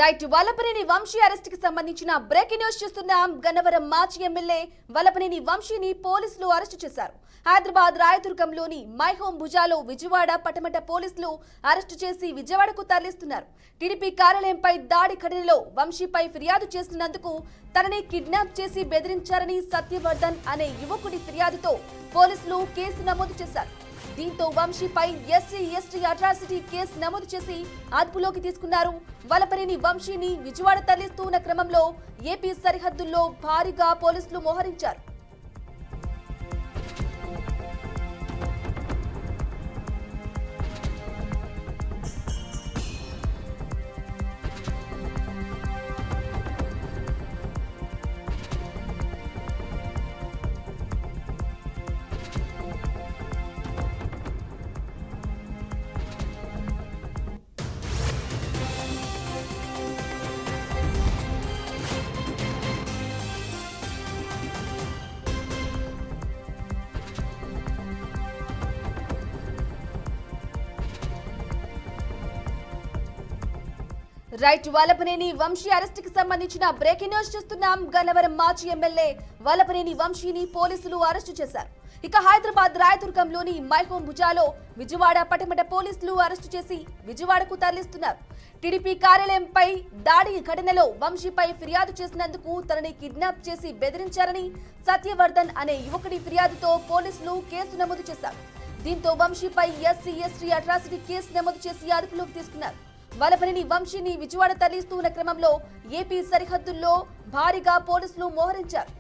Right Vallabhaneni Vamsi arrest కి సంబంధించిన breaking news చూస్తున్నాం. గన్నవరం మాజీ ఎమ్మెల్యే వల్లభనేని వంశీని పోలీసులు అరెస్టు చేశారు. హైదరాబాద్ రాయదుర్గంలోని మై హోమ్ భుజాలో విజయవాడ పటమట పోలీసులు అరెస్టు చేసి విజయవాడకు తరలిస్తున్నారు. టీడీపీ కార్యాలయంపై దాడి ఘటనలో వంశీపై ఫిర్యాదు చేసినందుకు తనని కిడ్నాప్ చేసి బెదిరించారని సత్యవర్ధన్ అనే యువకుడి ఫిర్యాదుతో పోలీసులు కేసు నమోదు చేశారు. దీంతో వంశీపై ఎస్సీ/ఎస్టీ అట్రాసిటీ కేసు నమోదు చేసి అదుపులోకి తీసుకున్నారు. వల్లభనేని వంశీని విజయవాడ తరలిస్తున్న క్రమంలో ఏపీ సరిహద్దుల్లో భారీగా పోలీసులు మోహరించారు. రైట్ వల్లభనేని వంశీ అరెస్ట్ కి సంబంధించిన బ్రేకింగ్ న్యూస్ చూస్తున్నాం. గన్నవరం మాజీ ఎమ్మెల్యే వల్లభనేని వంశీని పోలీసులు అరెస్టు చేశారు. ఇక హైదరాబాద్ రాయదుర్గంలోని మై హోమ్ భుజాలో విజయవాడ పటమట పోలీసులు అరెస్టు చేసి విజయవాడకు తరలిస్తున్నారు. టీడీపీ కార్యాలయంపై దాడి ఘటనలో వంశీపై ఫిర్యాదు చేసినందుకు తనని కిడ్నాప్ చేసి బెదిరించారని సత్యవర్ధన్ అనే యువకుడి ఫిర్యాదుతో పోలీసులు కేసు నమోదు చేశారు. దీంతో వంశీపై ఎస్సీ/ఎస్టీ అట్రాసిటీ కేసు నమోదు చేసి అదుపులోకి తీసుకున్నారు. వల్లభనేని వంశీని విజయవాడ తరలిస్తున్న క్రమంలో ఏపీ సరిహద్దుల్లో భారీగా పోలీసులు మోహరించారు.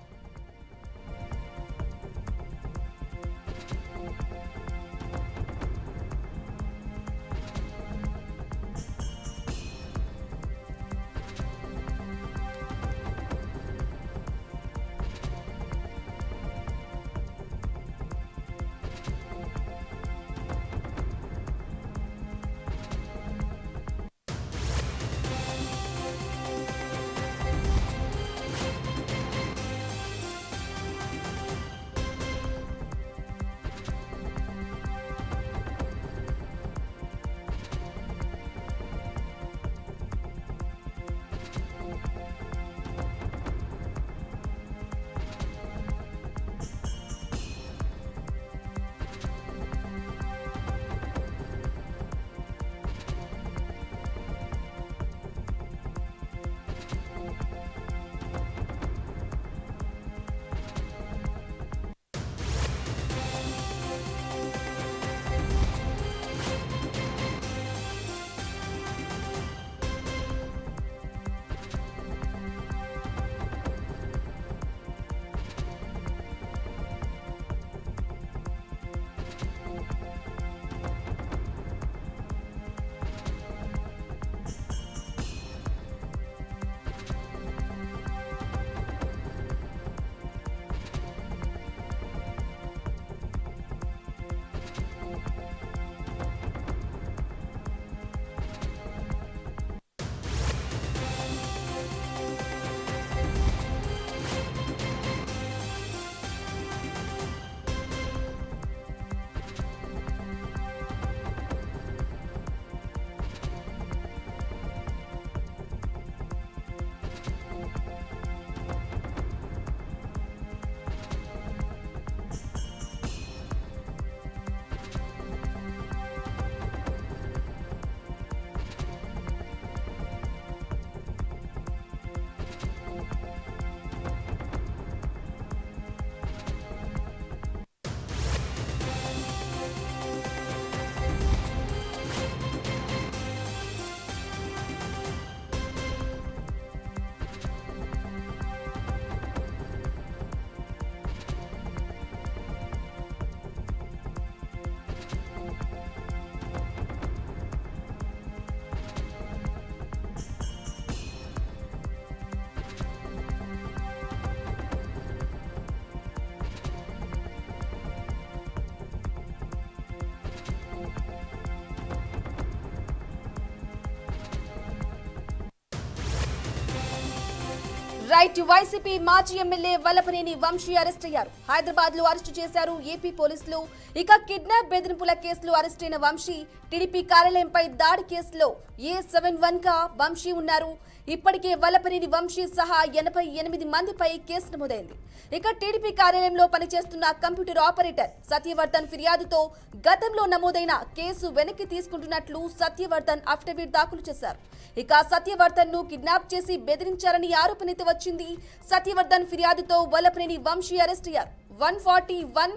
రైట్ వైసీపీ మాజీ ఎమ్మెల్యే వల్లభనేని వంశీ అరెస్ట్ అయ్యారు. హైదరాబాద్ లో అరెస్టు చేశారు ఏపీ పోలీసులు. ఇక కిడ్నాప్ బెదిరింపుల కేసులో అరెస్ట్ అయిన వంశీ టీడీపీ కార్యాలయంపై దాడి కేసులో A71 గా వంశీ ఉన్నారు. ఇప్పటికే వల్లభనేని వంశీ సహా 88 మందిపై కేసు నమోదైంది. ఇక టీడీపీ కార్యాలయంలో పనిచేస్తున్న కంప్యూటర్ ఆపరేటర్ సత్యవర్ధన్ ఫిర్యాదుతో గతంలో నమోదైన కేసు వెనక్కి తీసుకుంటున్నట్లు సత్యవర్ధన్ అఫిడవిట్ దాఖలు చేశారు. ఇక సత్యవర్ధన్ ను కిడ్నాప్ చేసి బెదిరించారని ఆరోపణైతే వచ్చింది. సత్యవర్ధన్ ఫిర్యాదుతో వల్లభనేని వంశీ అరెస్ట్ అయ్యారు. 141,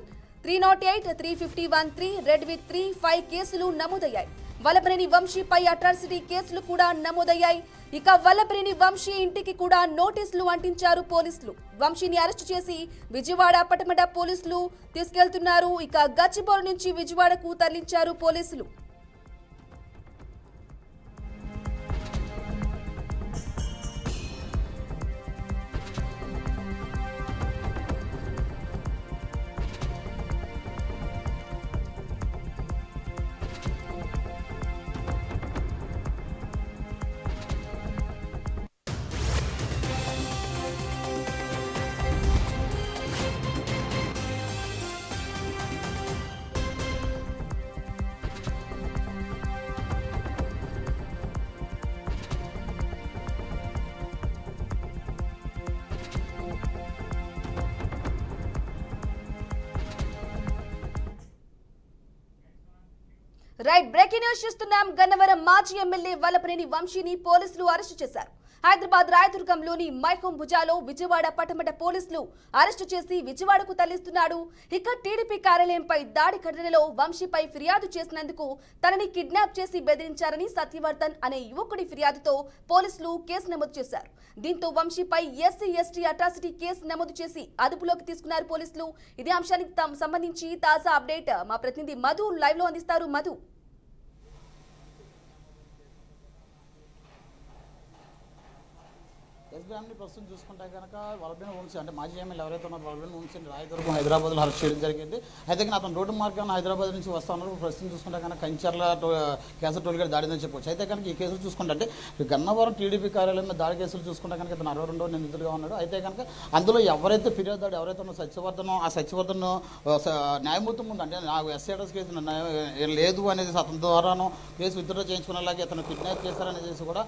308, 351(3) రెడ్ విత్ 3(5) కేసులు నమోదయ్యాయి. వల్లభనేని వంశీపై అట్రాసిటీ కేసులు కూడా నమోదయ్యాయి. ఇక వల్లభనేని వంశీ ఇంటికి కూడా నోటీసులు అంటించారు పోలీసులు. వంశీని అరెస్టు చేసి విజయవాడ పటమట పోలీసులు తీసుకెళ్తున్నారు. ఇక గచ్చిబౌలి నుంచి విజయవాడకు తరలించారు పోలీసులు. రైట్ బ్రేకింగ్ న్యూస్ చూస్తున్నాం. గన్నవరం మాజీ ఎమ్మెల్యే వల్లభనేని వంశీని పోలీసులు అరెస్టు చేశారు. హైదరాబాద్ రాయదుర్గంలోని మైహోం భుజాలో విజయవాడ పటమట పోలీసులు అరెస్టు చేసి విజయవాడకు తరలిస్తున్నాడు. ఇక టీడీపీ కార్యాలయంపై దాడి ఘటనలో వంశీపై ఫిర్యాదు చేసినందుకు తనని కిడ్నాప్ చేసి బెదిరించారని సత్యవర్ధన్ అనే యువకుడి ఫిర్యాదుతో పోలీసులు కేసు నమోదు చేశారు. దీంతో వంశీపై SC/ST అట్రాసిటీ కేసు నమోదు చేసి అదుపులోకి తీసుకున్నారు పోలీసులు. ఇదే అంశానికి సంబంధించి తాజా అప్డేట్ మా ప్రతినిధి మధు లైవ్ లో అందిస్తారు. మధు, ఎస్బీఐని ప్రస్తుతం చూసుకుంటే కనుక వల్లభనేని వంశీ అంటే మాజీ ఎమ్మెల్యే ఎవరైతే ఉన్నారో వల్లభనేని వంశీని రాయదుర్గం హైదరాబాద్లో అరెస్ట్ చేయడం జరిగింది. అయితే కానీ అతను రోడ్డు మార్గాన్ని హైదరాబాద్ నుంచి వస్తా ఉన్నారు. ప్రస్తుతం చూసుకుంటే కనుక కంచర్ల కేసు టోల్గేట్ దాడిందని చెప్పవచ్చు. అయితే కనుక ఈ కేసులు చూసుకుంటే గన్నవరం టీడీపీ కార్యాలయం మీద దాడి కేసులు చూసుకుంటే కనుక ఇతను 62వ నిందితుడిగా ఉన్నాడు. అయితే కనుక అందులో ఎవరైతే ఫిర్యాదు ఎవరైతే ఉన్న సత్యవర్ధన్ న్యాయమూర్తి ముందు అంటే నాకు SC కేసు లేదు అనేది అతని ద్వారాను కేసు విత్డ్రా చేయించుకునేలాగా ఇతను కిడ్నాప్ చేశారనేసి కూడా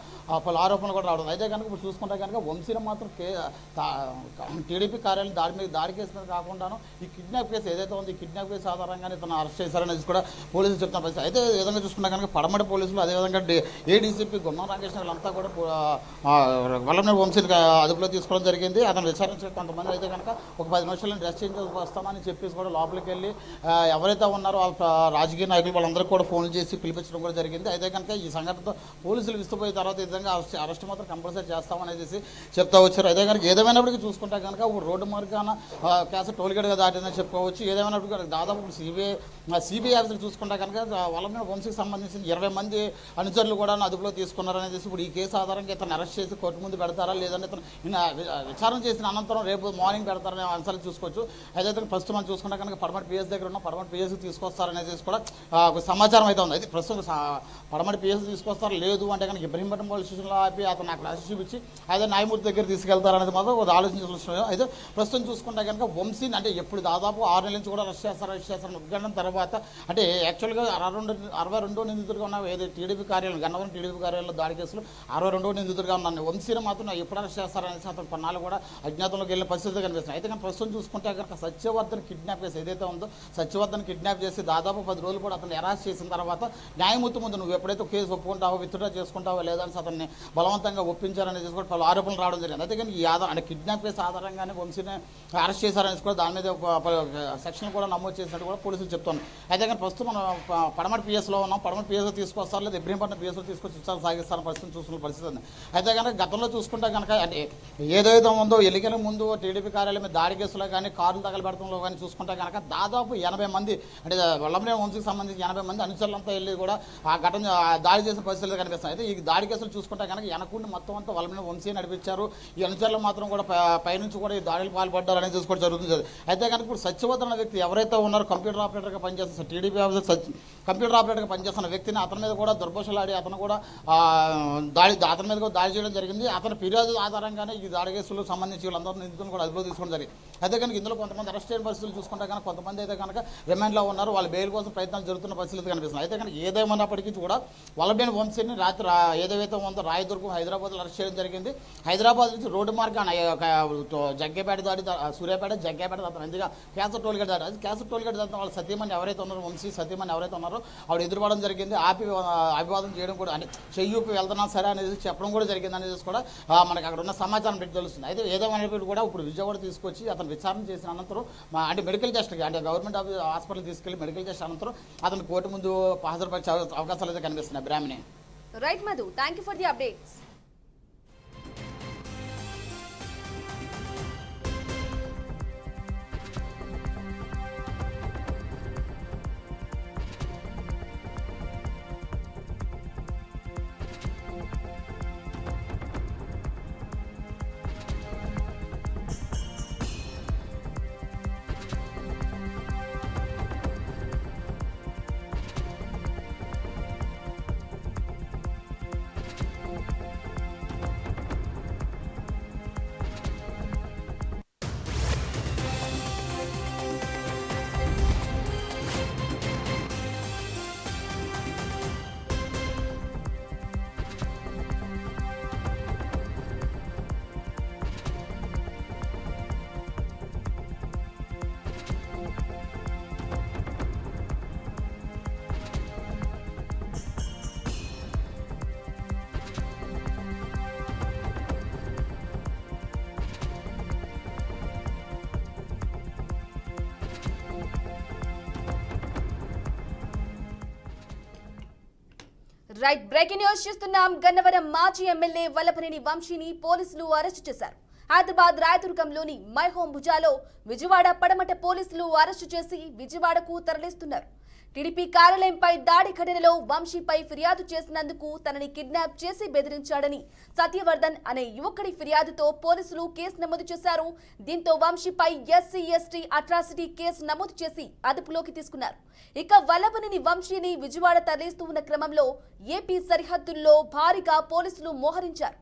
పలు ఆరోపణలు కూడా రావడం. అయితే కనుక ఇప్పుడు చూసుకుంటే కనుక వంశీని మాత్రం టీడీపీ కార్యాలయం దాడి కేసు మీద కాకుండాను ఈ కిడ్నాప్ కేసు ఏదైతే ఉంది ఈ కిడ్నాప్ కేసు ఆధారంగానే తను అరెస్ట్ చేశారనేది కూడా పోలీసులు చెప్తున్న పరిస్థితి. అయితే ఏ విధంగా చూసుకున్నా కనుక పడమటి పోలీసులు అదేవిధంగా ADCP గుమ్మం రాకేష్ వాళ్ళంతా కూడా వల్లభనేని వంశీని అదుపులో తీసుకోవడం జరిగింది. అతను విచారించే కొంతమంది అయితే కనుక ఒక 10 నిమిషాలను డ్రెస్ చేంజ్ వస్తామని చెప్పేసి కూడా లోపలికి వెళ్ళి ఎవరైతే ఉన్నారో రాజకీయ నాయకులు వాళ్ళందరికీ కూడా ఫోన్లు చేసి పిలిపించడం కూడా జరిగింది. అయితే కనుక ఈ సంఘటనతో పోలీసులు విస్తుపోయిన తర్వాత ఈ విధంగా అరెస్ట్ మాత్రం కంపల్సరీ చేస్తామనేసి చెప్తా వచ్చారు. అదే కనుక ఏదేమైనప్పటికీ చూసుకుంటే కనుక రోడ్డు మార్గాన కేసు టోల్గేట్గా దాటిందని చెప్పుకోవచ్చు. ఏదేమైనప్పటికీ దాదాపు సిబిఐ ఆఫీసర్ చూసుకుంటే కనుక వల్లభనేని వంశీకి సంబంధించిన 20 మంది అనుచరులు కూడా అదుపులో తీసుకున్నారనేసి ఇప్పుడు ఈ కేసు ఆధారంగా ఇతను అరెస్ట్ చేసి కోర్టు ముందు పెడతారా లేదంటే ఇతను విచారణ చేసిన అనంతరం రేపు మార్నింగ్ పెడతారనే అంశాలు చూసుకోవచ్చు. అయితే ప్రస్తుతం మనం చూసుకుంటే కనుక పడమటి PS దగ్గర ఉన్న పడమటి PS తీసుకొస్తారనేసి కూడా ఒక సమాచారం అయితే ఉంది. అయితే ప్రస్తుతం పడమటి PS తీసుకొస్తారు లేదు అంటే కనుక ఇబ్రహీంపట్నం పోలీస్ స్టేషన్లో ఆపి అతను అక్కడ అరెస్ట్ చూపించి అదే న్యాయమూర్తి దగ్గర తీసుకెళ్తారనేది మాత్రం ఒక ఆలోచించాల్సిన. అయితే ప్రస్తుతం చూసుకుంటే కనుక వంశీని అంటే ఎప్పుడు దాదాపు 6 నెలల నుంచి కూడా అరెస్ట్ చేస్తారని ఉద్ఘాటన తర్వాత అంటే యాక్చువల్గా 62వ నిందితుడిగా ఉన్న ఏదో టీడీపీ కార్యాలయం గన్నవరం టీడీపీ కార్యాలయంలో దాడి కేసులు 62వ నిందితుడిగా ఉన్నాను. వంశీని మాత్రం ఎప్పుడు అరెస్ట్ చేస్తారనేసి అతను పన్నాలు కూడా అజ్ఞాతంలోకి వెళ్ళిన పరిస్థితి కనిపిస్తుంది. అయితే కానీ ప్రస్తుతం చూసుకుంటే కనుక సత్యవర్ధన్ కిడ్నాప్ కేసు ఏదైతే ఉందో సత్యవర్ధన్ కిడ్నాప్ చేసి దాదాపు 10 రోజులు కూడా అతను అరెస్ట్ చేసిన తర్వాత న్యాయమూర్తి ముందు నువ్వు ఎప్పుడైతే కేసు ఒప్పుకుంటావో విత్డ్రా చేసుకుంటావో లేదని అతన్ని బలవంతంగా ఒప్పించారనేది కూడా పలు ఆరోపణలు రావడం జరిగింది. అయితే కానీ ఈ అంటే కిడ్నాప్ కేసు ఆధారంగానే వంశీని అరెస్ట్ చేశారనేసి కూడా దాని మీద ఒక సెక్షన్ కూడా నమోదు చేసినట్టు కూడా పోలీసులు చెప్తున్నారు. అయితే కానీ ప్రస్తుతం మనం పడమటి PSలో ఉన్నాం. పడమటి PSలో తీసుకొస్తారు లేదా ఇబ్రహీంపట్నం PSలో తీసుకొచ్చి విచారణ సాగిస్తారని పరిస్థితి చూస్తున్న పరిస్థితి ఉంది. అయితే కనుక గతంలో చూసుకుంటే కనుక అంటే ఏదైతే ఉందో ఎన్నికల ముందు టీడీపీ కార్యాలయం మీద దాడి కేసులో కానీ కార్లు తగలబెడతంలో కానీ చూసుకుంటే కనుక దాదాపు 80 మంది అంటే వల్లభనేని వంశీకి సంబంధించి 80 మంది అనుచరులంతా వెళ్ళి కూడా ఆ ఘటన దాడి చేసిన పరిస్థితులు కనిపిస్తాయి. అయితే ఈ దాడి కేసులు చూసుకుంటే కనుక వెనకుండి మొత్తం అంతా వల్లభనేని వంశీ నడిపించారు. ఇచ్చారు. ఈ అనుచరులు మాత్రం కూడా పైనుంచి కూడా ఈ దాడులు పాల్పడ్డారు అనేది చూసుకోవడం జరుగుతుంది. అయితే కనుక ఇప్పుడు సత్యవతి అన్న వ్యక్తి ఎవరైతే ఉన్నారో కంప్యూటర్ ఆపరేటర్గా పనిచేస్తున్న టీడీపీ ఆఫీసర్ కంప్యూటర్ ఆపరేటర్గా పనిచేస్తున్న వ్యక్తిని అతని మీద కూడా దుర్భాషలాడి అతను కూడా అతని మీద కూడా దాడి చేయడం జరిగింది. అతని ఫిర్యాదు ఆధారంగానే ఈ దాడి కేసులకు సంబంధించి వీళ్ళందరూ నిందితులను కూడా అదుపులో తీసుకోవడం జరిగింది. అయితే కనుక ఇందులో కొంతమంది అరెస్ట్ అయిన పరిస్థితులు చూసుకుంటే కనుక కొంతమంది అయితే కనుక రిమాండ్లో ఉన్నారు. వాళ్ళ బెయిల్ కోసం ప్రయత్నాలు జరుగుతున్న పరిస్థితులు కనిపిస్తుంది. అయితే కనుక ఏదేమన్నప్పటికీ కూడా వల్లభనేని వంశీని రాత్రి ఏదైతే ఉందో రాయదుర్గం హైదరాబాద్లో అరెస్ట్ చేయడం జరిగింది. హైదరాబాద్ నుంచి రోడ్డు మార్గాన జగ్గేపేట దాడి సూర్యాపేట జగ్గేపేట అతను ఎందుగా క్యాన్సర్ టోల్గేట్ దాడి అది క్యాన్సర్ టోల్గేట్ దాని వాళ్ళ సతీమణి ఎవరైతే ఉన్నారో వంశీ సతీమణి ఎవరైతే ఉన్నారో ఆవిడ ఎదురుపడడం జరిగింది. అభివాదం చేయడం కూడా అంటే చెయ్యూపి వెళ్తున్నా సరే అనేది చెప్పడం కూడా జరిగింది అనేది కూడా మనకి అక్కడ ఉన్న సమాచారం పెట్టి తెలుస్తుంది. అయితే ఏదేమైనప్పటికీ కూడా ఇప్పుడు విజయవాడ తీసుకొచ్చి అతను విచారణ చేసిన అనంతరం అంటే మెడికల్ టెస్ట్కి అంటే గవర్నమెంట్ హాస్పిటల్ తీసుకెళ్లి మెడికల్ టెస్ట్ అనంతరం అతను కోర్టు ముందు హాజరుపరిచే అవకాశాలు అయితే కనిపిస్తున్నాయి. Brahmani right Madhu, thank you for the updates. Right, breaking news చూస్తున్నాం. గన్నవరం మాజీ ఎమ్మెల్యే వల్లభనేని వంశీని పోలీసులు అరెస్టు చేశారు. హైదరాబాద్ రాయదుర్గంలోని మై హోమ్ భుజాలో విజయవాడ పడమట పోలీసులు అరెస్టు చేసి విజయవాడకు తరలిస్తున్నారు. టీడీపీ కార్యాలయంపై దాడి ఘటనలో వంశీపై ఫిర్యాదు చేసినందుకు తనని కిడ్నాప్ చేసి బెదిరించాడని సత్యవర్ధన్ అనే యువకుడి ఫిర్యాదుతో పోలీసులు కేసు నమోదు చేశారు. దీంతో వంశీపై SC/ST అట్రాసిటీ కేసు నమోదు చేసి అదుపులోకి తీసుకున్నారు. ఇక వల్లభనేని వంశీని విజయవాడ తరలిస్తూ ఉన్న క్రమంలో ఏపీ సరిహద్దుల్లో భారీగా పోలీసులు మోహరించారు.